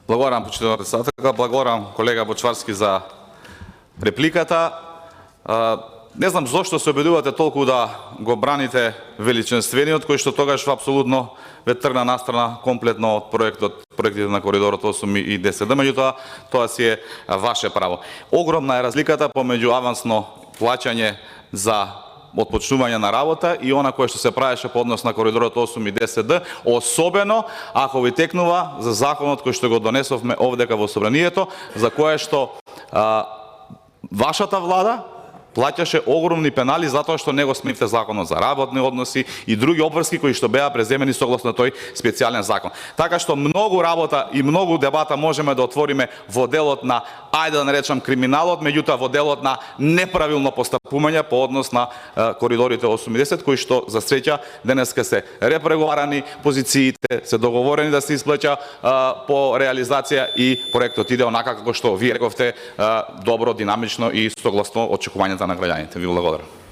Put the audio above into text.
Благодарам, почитувана председателка, благодарам колега Бочварски за репликата. Не знам зошто се обидувате толку да го браните величинствениот, кој што тогаш апсолутно ве тргна настрана комплетно од проектите на коридорот 8 и 10. Меѓутоа, тоа си е ваше право. Огромна е разликата помеѓу авансно плаќање за отпочнување на работа и она кое што се правеше по однос на коридорот 8 и 10, особено ако ви текнува за законот кој што го донесовме овдека во собранието, за кое што вашата влада плаќаше огромни пенали затоа што не го сменивте законот за работни односи и други обврски кои што беа преземени согласно тој специјален закон. Така што многу работа и многу дебата можеме да отвориме во делот на, ајде да наречам, криминалот, меѓутоа во делот на неправилно постапување по однос на коридорите 8 и 10, кои што за среќа денеска се репреговарани, позициите се договорени да се исплаќа по реализација и проектот иде онака како што вие рековте, добро, динамично и согласно очекувањата на граѓаните. Ви благодарам.